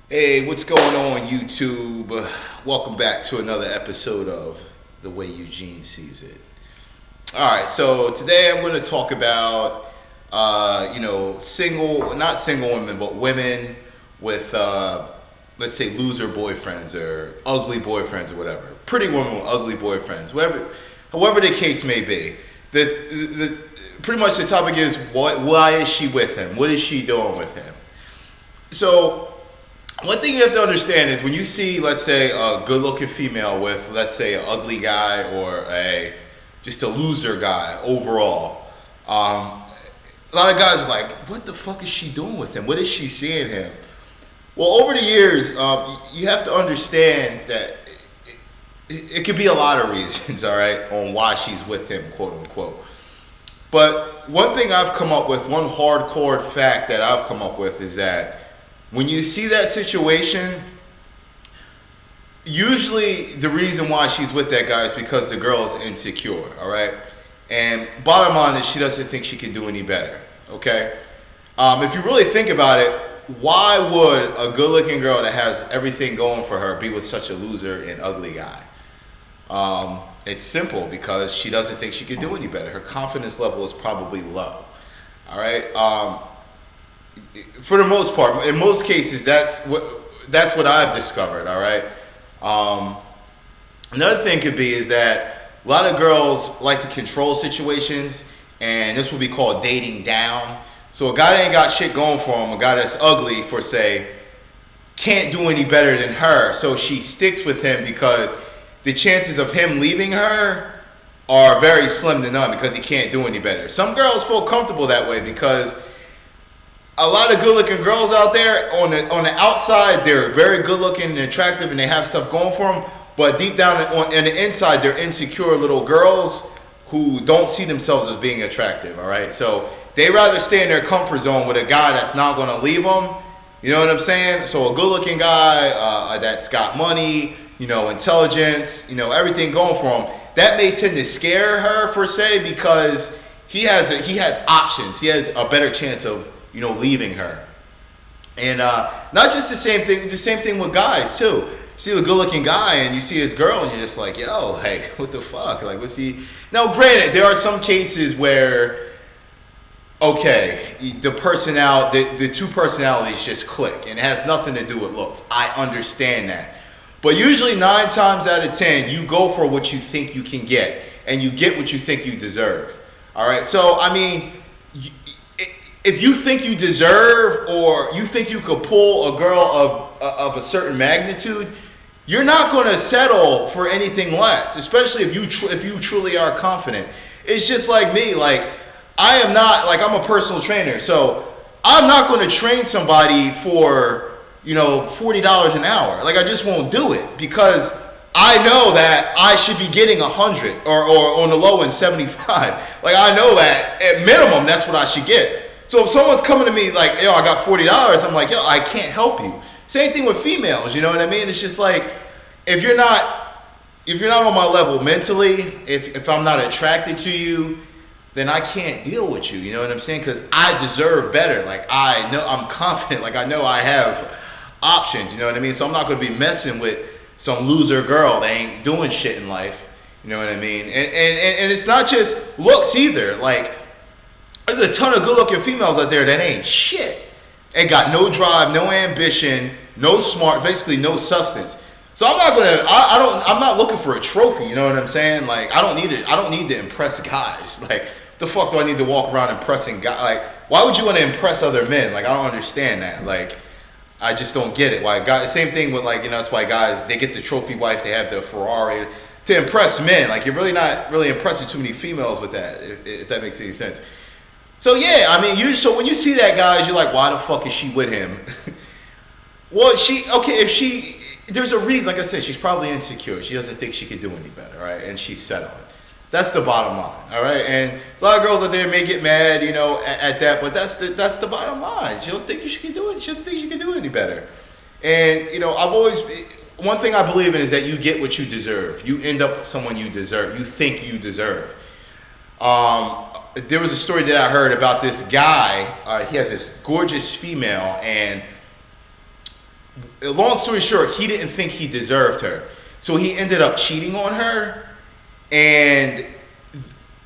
Hey, what's going on, YouTube? Welcome back to another episode of The Way Eugene Sees It. All right, so today I'm going to talk about, not single women, but women with, let's say, loser boyfriends or ugly boyfriends or whatever. Pretty women with ugly boyfriends, however the case may be. Pretty much the topic is why is she with him? What is she doing with him? So one thing you have to understand is when you see, let's say, a good-looking female with, let's say, an ugly guy or a just a loser guy overall, a lot of guys are like, "What the fuck is she doing with him? What is she seeing him?" Well, over the years, you have to understand that it could be a lot of reasons, all right, on why she's with him, quote unquote. But one thing I've come up with, one hardcore fact that I've come up with is that when you see that situation, usually the reason why she's with that guy is because the girl is insecure, all right? And bottom line is she doesn't think she can do any better, okay? If you really think about it, why would a good-looking girl that has everything going for her be with such a loser and ugly guy? It's simple because she doesn't think she can do any better. Her confidence level is probably low, all right? For the most part, in most cases, that's what I've discovered. All right. Um, Another thing could be is that a lot of girls like to control situations, and this would be called dating down. So a guy that ain't got shit going for him, a guy that's ugly, for say, can't do any better than her, so she sticks with him because the chances of him leaving her are very slim to none because he can't do any better. Some girls feel comfortable that way because a lot of good-looking girls out there on the outside, they're very good-looking and attractive, and they have stuff going for them. But deep down on the inside, they're insecure little girls who don't see themselves as being attractive. All right, so they rather stay in their comfort zone with a guy that's not going to leave them. You know what I'm saying? So a good-looking guy that's got money, intelligence, everything going for him. That may tend to scare her per se because he has options. He has a better chance of leaving her. And not just the same thing with guys too. See a good-looking guy and you see his girl and you're just like, yo, hey, what the fuck? Like, what's he? Now, granted, there are some cases where, okay, the two personalities just click, and it has nothing to do with looks. I understand that. But usually 9 times out of 10, you go for what you think you can get, and you get what you think you deserve. All right. So I mean, if you think you deserve or you think you could pull a girl of a certain magnitude, you're not going to settle for anything less, especially if you truly are confident. It's just like me. Like, I am not, like, I'm a personal trainer, so I'm not going to train somebody for $40 an hour. Like, I just won't do it because I know that I should be getting 100 or on the low end 75. Like, I know that at minimum that's what I should get. So if someone's coming to me like, yo, I got $40, I'm like, yo, I can't help you. Same thing with females, you know what I mean? It's just like, if you're not on my level mentally, if I'm not attracted to you, then I can't deal with you. You know what I'm saying? Because I deserve better. Like, I know I'm confident. Like, I know I have options. You know what I mean? So I'm not going to be messing with some loser girl that ain't doing shit in life. You know what I mean? And it's not just looks either. Like, there's a ton of good-looking females out there that ain't shit. Ain't got no drive, no ambition, no smart, basically no substance. So I'm not gonna. I'm not looking for a trophy. You know what I'm saying? Like, I don't need it. I don't need to impress guys. Like, the fuck do I need to walk around impressing guys? Like, why would you want to impress other men? Like, I don't understand that. Like, I just don't get it. Why guys? Same thing with, like, that's why guys, they get the trophy wife, they have the Ferrari to impress men. Like, you're really not really impressing too many females with that. If that makes any sense. So yeah, I mean, so when you see that, guys, you're like, why the fuck is she with him? Well, there's a reason. Like I said, she's probably insecure. She doesn't think she can do any better, right? And she's settling. That's the bottom line, all right? And a lot of girls out there may get mad, at that, but that's the bottom line. She don't think she can do it. She doesn't think she can do it any better. And one thing I believe in is that you get what you deserve. You end up with someone you deserve. You think you deserve. There was a story that I heard about this guy. He had this gorgeous female, and long story short, he didn't think he deserved her. So he ended up cheating on her, and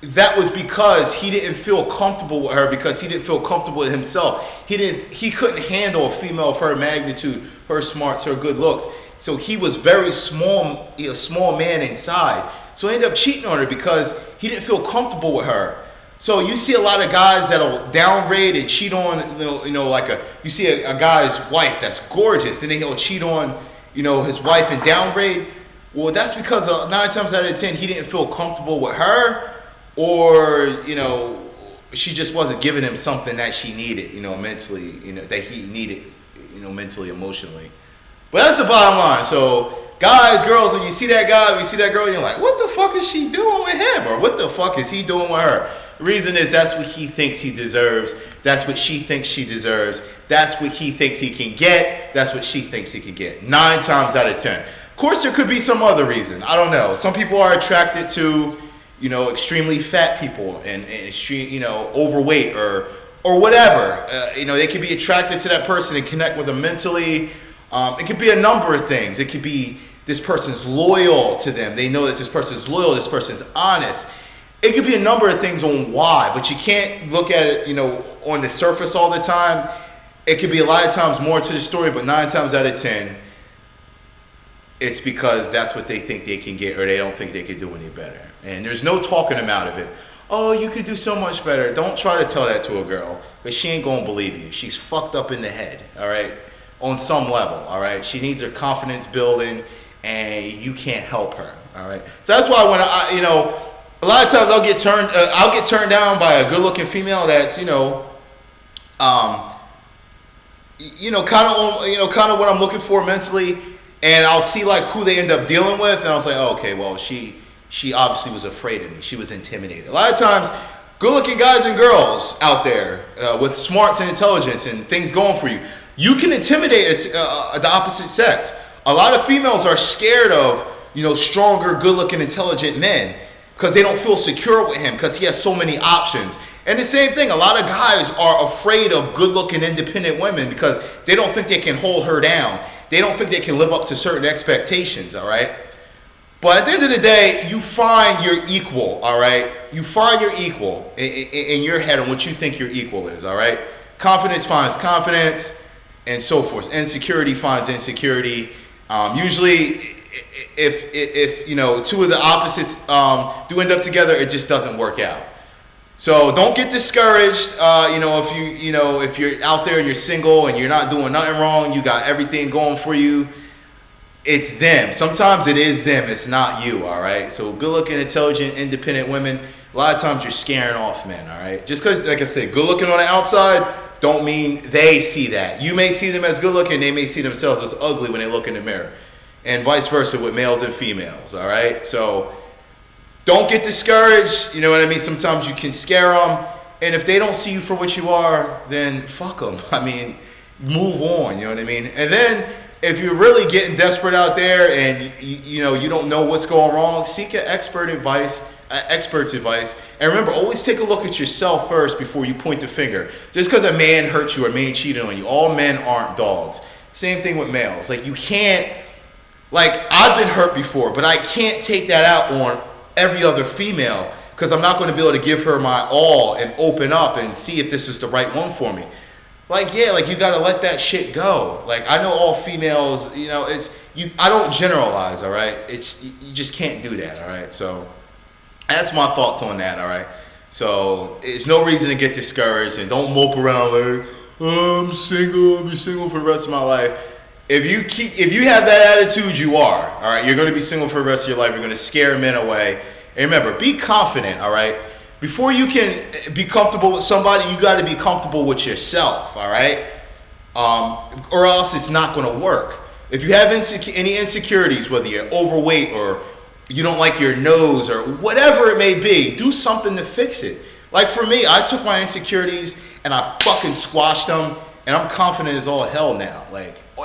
that was because he didn't feel comfortable with her, because he didn't feel comfortable with himself. He couldn't handle a female of her magnitude, her smarts, her good looks. So he was very small, a small man inside. So he ended up cheating on her because he didn't feel comfortable with her. So you see a lot of guys that'll downgrade and cheat on, you see a guy's wife that's gorgeous, and then he'll cheat on, his wife and downgrade. Well, that's because 9 times out of 10 he didn't feel comfortable with her, or she just wasn't giving him something that she needed, mentally, that he needed, mentally, emotionally. But that's the bottom line. So guys, girls, when you see that guy, when you see that girl, you're like, what the fuck is she doing with him? Or what the fuck is he doing with her? The reason is that's what he thinks he deserves. That's what she thinks she deserves. That's what he thinks he can get. That's what she thinks he can get. 9 times out of 10. Of course, there could be some other reason. I don't know. Some people are attracted to, extremely fat people and extreme, overweight or whatever. They could be attracted to that person and connect with them mentally. It could be a number of things. It could be this person's loyal to them. They know that this person's loyal. This person's honest. It could be a number of things on why, but you can't look at it, on the surface all the time. It could be a lot of times more to the story, but 9 times out of 10, it's because that's what they think they can get, or they don't think they can do any better. And there's no talking them out of it. Oh, you could do so much better. Don't try to tell that to a girl, because she ain't going to believe you. She's fucked up in the head, all right, on some level, all right? She needs her confidence building, and you can't help her, all right? So that's why when a lot of times I'll get turned down by a good-looking female that's, kind of what I'm looking for mentally, and I'll see like who they end up dealing with, and I was like, oh, okay, well, she obviously was afraid of me. She was intimidated. A lot of times, good-looking guys and girls out there with smarts and intelligence and things going for you, you can intimidate the opposite sex. A lot of females are scared of, stronger, good-looking, intelligent men, because they don't feel secure with him, because he has so many options. And the same thing, a lot of guys are afraid of good-looking, independent women because they don't think they can hold her down. They don't think they can live up to certain expectations, all right? But at the end of the day, you find your equal, all right? You find your equal in your head on what you think your equal is, all right? Confidence finds confidence, and so forth. Insecurity finds insecurity. Usually, if two of the opposites do end up together, it just doesn't work out. So don't get discouraged. If you're out there and you're single and you're not doing nothing wrong, you got everything going for you. It's them. Sometimes it is them. It's not you. All right. So good-looking, intelligent, independent women. A lot of times you're scaring off men. All right. Just because, like I said, good-looking on the outside don't mean they see that. You may see them as good-looking. They may see themselves as ugly when they look in the mirror. And vice versa with males and females, all right? So don't get discouraged, you know what I mean? Sometimes you can scare them, and if they don't see you for what you are, then fuck them. I mean, move on, you know what I mean? And then if you're really getting desperate out there and you don't know what's going wrong, seek an expert's advice. And remember, always take a look at yourself first before you point the finger. Just because a man hurt you or a man cheated on you, all men aren't dogs. Same thing with males. Like, you can't, I've been hurt before, but I can't take that out on every other female, because I'm not going to be able to give her my all and open up and see if this is the right one for me. You got to let that shit go. I know all females, I don't generalize, all right? You just can't do that, all right? So that's my thoughts on that, all right? So there's no reason to get discouraged, and don't mope around like, oh, I'm single, I'll be single for the rest of my life. If you have that attitude, you are, all right? You're going to be single for the rest of your life. You're going to scare men away. And remember, be confident, all right? Before you can be comfortable with somebody, you got to be comfortable with yourself, all right? Or else it's not going to work. If you have any insecurities, whether you're overweight or you don't like your nose or whatever it may be, do something to fix it. Like for me, I took my insecurities and I fucking squashed them, and I'm confident as all hell now.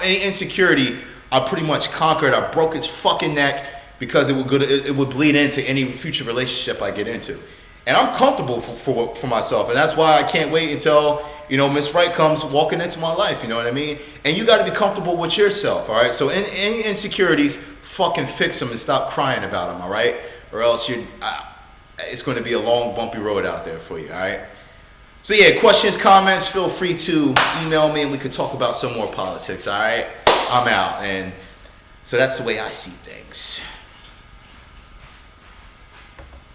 Any insecurity, I pretty much conquered. I broke its fucking neck because it would bleed into any future relationship I get into. and I'm comfortable for myself, and that's why I can't wait until Miss Right comes walking into my life. You know what I mean? And you got to be comfortable with yourself. All right. So any insecurities, fucking fix them and stop crying about them. All right. Or else it's going to be a long, bumpy road out there for you. All right. So yeah, questions, comments, feel free to email me and we could talk about some more politics. All right. I'm out, and so that's the way I see things.